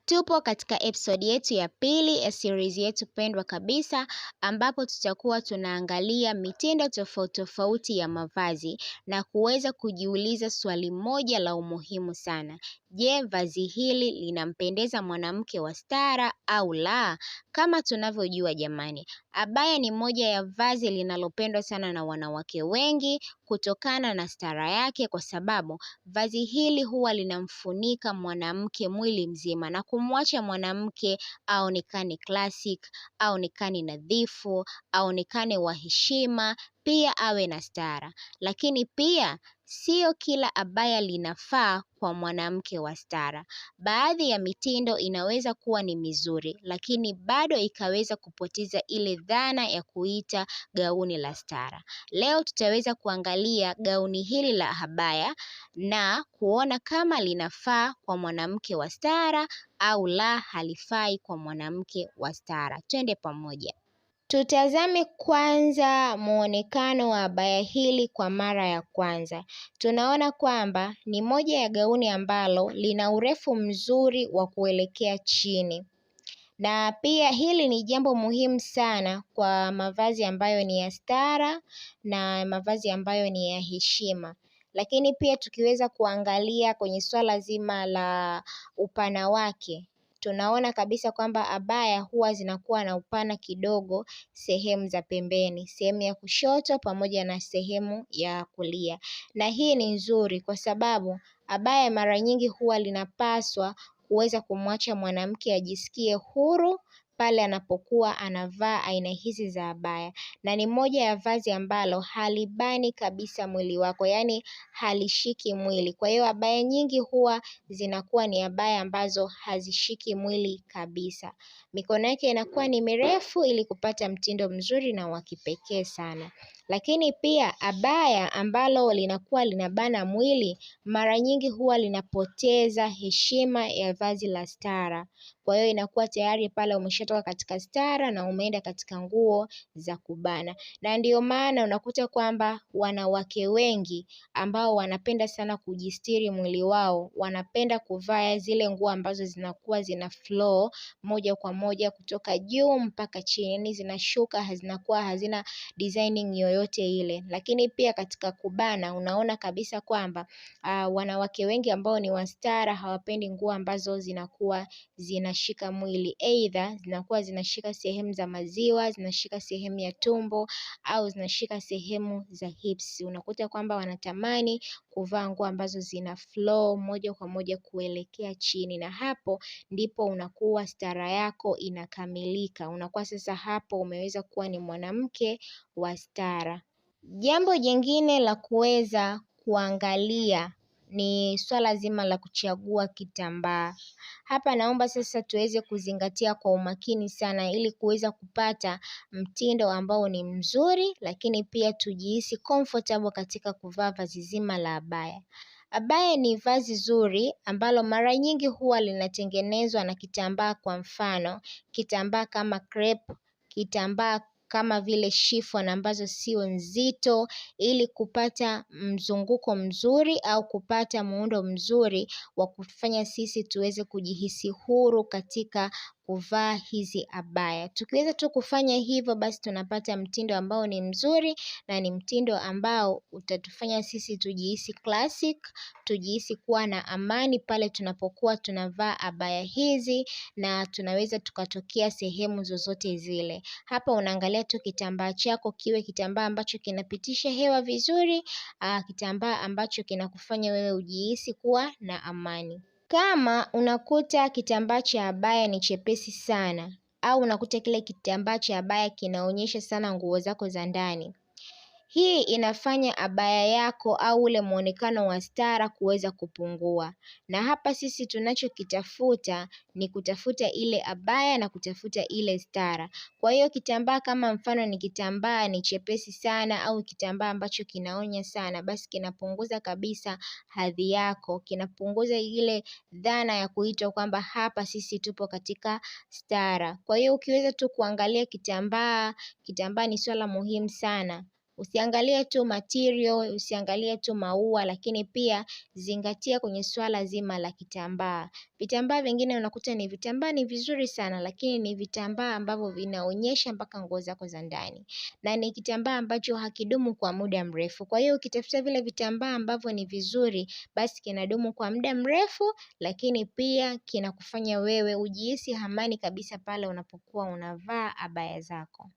Tupo katika episode yetu ya pili ya series yetu pendwa kabisa, ambapo tutakuwa tunaangalia mitindo tofauti tofauti ya mavazi na kuweza kujiuliza swali moja la umuhimu sana. Je, vazi hili linampendeza mwanamke wa stara au la? Kama tunavyojua jamani, abaya ni moja ya vazi linalopendwa sana na wanawake wengi kutokana na stara yake, kwa sababu vazi hili huwa linamfunika mwanamke mwili mzima na kumwacha mwanamke aonekane classic, aonekane nadhifu, aonekane wa heshima, pia awe na stara. Lakini pia sio kila abaya linafaa kwa mwanamke wa stara. Baadhi ya mitindo inaweza kuwa ni mizuri, lakini bado ikaweza kupoteza ile dhana ya kuita gauni la stara. Leo tutaweza kuangalia gauni hili la abaya na kuona kama linafaa kwa mwanamke wa stara au la, halifai kwa mwanamke wa stara. Twende pamoja. Tutazame kwanza muonekano wa abaya hili kwa mara ya kwanza. Tunaona kwamba ni moja ya gauni ambalo lina urefu mzuri wa kuelekea chini. Na pia hili ni jambo muhimu sana kwa mavazi ambayo ni ya stara na mavazi ambayo ni ya heshima. Lakini pia tukiweza kuangalia kwenye swala zima la upana wake, tunaona kabisa kwamba abaya huwa zinakuwa na upana kidogo sehemu za pembeni, sehemu ya kushoto pamoja na sehemu ya kulia. Na hii ni nzuri kwa sababu abaya mara nyingi huwa linapaswa kuweza kumwacha mwanamke ajisikie huru pale anapokuwa anavaa aina hizi za abaya, na ni moja ya vazi ambalo halibani kabisa mwili wako, yaani halishiki mwili. Kwa hiyo abaya nyingi huwa zinakuwa ni abaya ambazo hazishiki mwili kabisa. Mikono yake inakuwa ni mirefu ili kupata mtindo mzuri na wa kipekee sana. Lakini pia abaya ambalo linakuwa linabana mwili mara nyingi huwa linapoteza heshima ya vazi la stara. Kwa hiyo inakuwa tayari pale umeshatoka katika stara na umeenda katika nguo za kubana. Na ndio maana unakuta kwamba wanawake wengi ambao wanapenda sana kujistiri mwili wao, wanapenda kuvaa zile nguo ambazo zinakuwa zina flow moja kwa moja kutoka juu mpaka chini, yaani zinashuka, zinakuwa hazina designing yoyote ile. Lakini pia katika kubana unaona kabisa kwamba wanawake wengi ambao ni wastara hawapendi nguo ambazo zinakuwa zinashika mwili, aidha zinakuwa zinashika sehemu za maziwa, zinashika sehemu ya tumbo au zinashika sehemu za hips. Unakuta kwamba wanatamani kuvaa nguo ambazo zina flow moja kwa moja kuelekea chini, na hapo ndipo unakuwa stara yako inakamilika. Unakuwa sasa hapo umeweza kuwa ni mwanamke wa stara. Jambo jingine la kuweza kuangalia ni swala zima la kuchagua kitambaa. Hapa naomba sasa tuweze kuzingatia kwa umakini sana ili kuweza kupata mtindo ambao ni mzuri, lakini pia tujihisi comfortable katika kuvaa vazi zima la abaya. Abaya ni vazi zuri ambalo mara nyingi huwa linatengenezwa na kitambaa, kwa mfano kitambaa kama crepe, kitambaa kama vile chiffon ambazo sio nzito, ili kupata mzunguko mzuri au kupata muundo mzuri wa kufanya sisi tuweze kujihisi huru katika kuvaa hizi abaya. Tukiweza tu kufanya hivyo, basi tunapata mtindo ambao ni mzuri na ni mtindo ambao utatufanya sisi tujihisi classic, tujihisi kuwa na amani pale tunapokuwa tunavaa abaya hizi, na tunaweza tukatokea sehemu zozote zile. Hapa unaangalia tu kitambaa chako kiwe kitambaa ambacho kinapitisha hewa vizuri, kitambaa ambacho kinakufanya wewe ujihisi kuwa na amani. Kama unakuta kitambaa cha abaya ni chepesi sana, au unakuta kile kitambaa cha abaya kinaonyesha sana nguo zako za ndani, hii inafanya abaya yako au ule muonekano wa stara kuweza kupungua. Na hapa sisi tunachokitafuta ni kutafuta ile abaya na kutafuta ile stara. Kwa hiyo kitambaa kama mfano ni kitambaa ni chepesi sana au kitambaa ambacho kinaonya sana, basi kinapunguza kabisa hadhi yako, kinapunguza ile dhana ya kuitwa kwamba hapa sisi tupo katika stara. Kwa hiyo ukiweza tu kuangalia kitambaa ni swala muhimu sana. Usiangalie tu material, usiangalie tu maua, lakini pia zingatia kwenye swala zima la kitambaa. Vitambaa vingine unakuta ni vitambaa ni vizuri sana, lakini ni vitambaa ambavyo vinaonyesha mpaka nguo zako za ndani, na ni kitambaa ambacho hakidumu kwa muda mrefu. Kwa hiyo ukitafuta vile vitambaa ambavyo ni vizuri, basi kinadumu kwa muda mrefu, lakini pia kinakufanya wewe ujihisi amani kabisa pale unapokuwa unavaa abaya zako.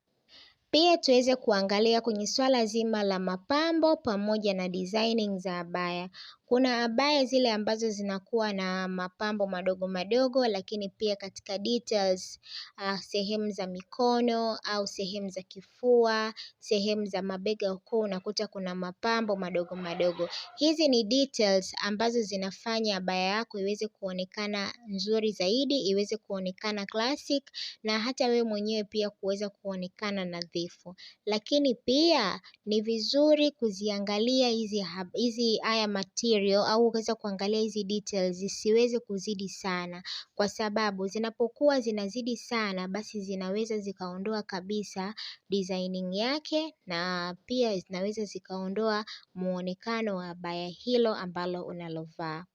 Pia tuweze kuangalia kwenye swala zima la mapambo pamoja na designing za abaya. Kuna abaya zile ambazo zinakuwa na mapambo madogo madogo, lakini pia katika details, sehemu za mikono au sehemu za kifua, sehemu za mabega huko unakuta kuna mapambo madogo madogo. Hizi ni details ambazo zinafanya abaya yako iweze kuonekana nzuri zaidi, iweze kuonekana classic, na hata wewe mwenyewe pia kuweza kuonekana nadhifu. Lakini pia ni vizuri kuziangalia hizi haya material au kuweza kuangalia hizi details zisiweze kuzidi sana, kwa sababu zinapokuwa zinazidi sana basi zinaweza zikaondoa kabisa designing yake, na pia zinaweza zikaondoa muonekano wa abaya hilo ambalo unalovaa.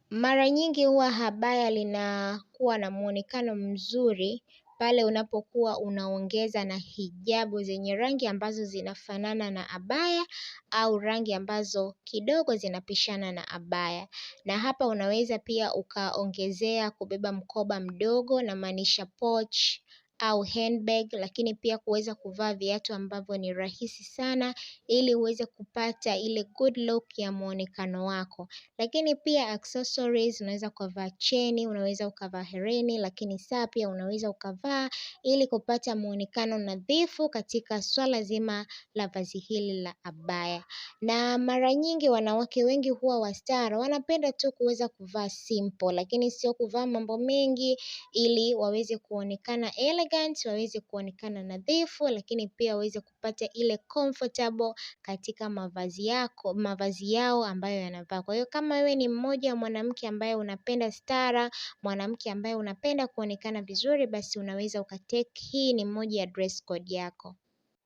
Mara nyingi huwa abaya linakuwa na muonekano mzuri pale unapokuwa unaongeza na hijabu zenye rangi ambazo zinafanana na abaya au rangi ambazo kidogo zinapishana na abaya. Na hapa unaweza pia ukaongezea kubeba mkoba mdogo, namaanisha pouch au handbag, lakini pia kuweza kuvaa viatu ambavyo ni rahisi sana ili uweze kupata ile good look ya muonekano wako. Lakini pia accessories, unaweza ukavaa cheni, unaweza ukavaa hereni, lakini saa pia unaweza ukavaa ili kupata muonekano nadhifu katika swala zima la vazi hili la abaya. Na mara nyingi wanawake wengi huwa wastara, wanapenda tu kuweza kuvaa simple, lakini sio kuvaa mambo mengi ili waweze kuonekana elegant, waweze kuonekana nadhifu, lakini pia waweze kupata ile comfortable katika mavazi yao ambayo yanavaa. Kwa hiyo kama wewe ni mmoja wa mwanamke ambaye unapenda stara, mwanamke ambaye unapenda kuonekana vizuri, basi unaweza ukatake hii ni moja ya dress code yako.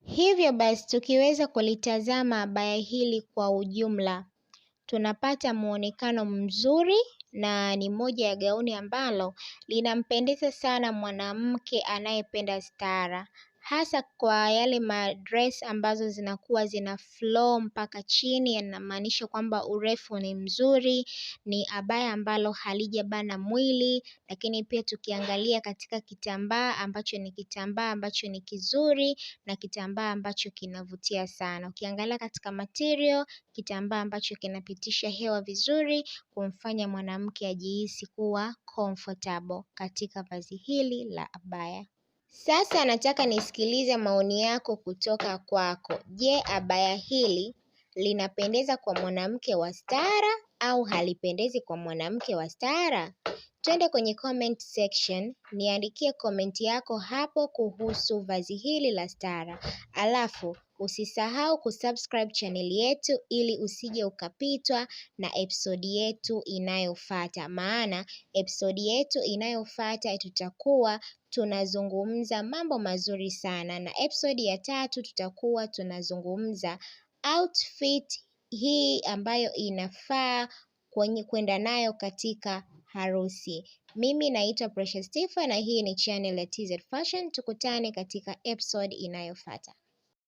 Hivyo basi tukiweza kulitazama abaya hili kwa ujumla, tunapata muonekano mzuri na ni moja ya gauni ambalo linampendeza sana mwanamke anayependa stara. Hasa kwa yale madress ambazo zinakuwa zina flow mpaka chini, yanamaanisha kwamba urefu ni mzuri, ni abaya ambalo halijabana mwili, lakini pia tukiangalia katika kitambaa ambacho ni kizuri na kitambaa ambacho kinavutia sana. Ukiangalia katika material, kitambaa ambacho kinapitisha hewa vizuri kumfanya mwanamke ajihisi kuwa comfortable katika vazi hili la abaya. Sasa nataka nisikilize maoni yako kutoka kwako. Je, abaya hili linapendeza kwa mwanamke wa stara au halipendezi kwa mwanamke wa stara? Twende kwenye comment section, niandikie comment yako hapo kuhusu vazi hili la stara. Alafu usisahau kusubscribe channel yetu ili usije ukapitwa na episode yetu inayofuata. Maana episode yetu inayofuata tutakuwa tunazungumza mambo mazuri sana, na episode ya 3 tutakuwa tunazungumza outfit hii ambayo inafaa kwenda nayo katika harusi. Mimi naitwa Precious Tifa na hii ni channel ya TZ Fashion. Tukutane katika episode inayofuata.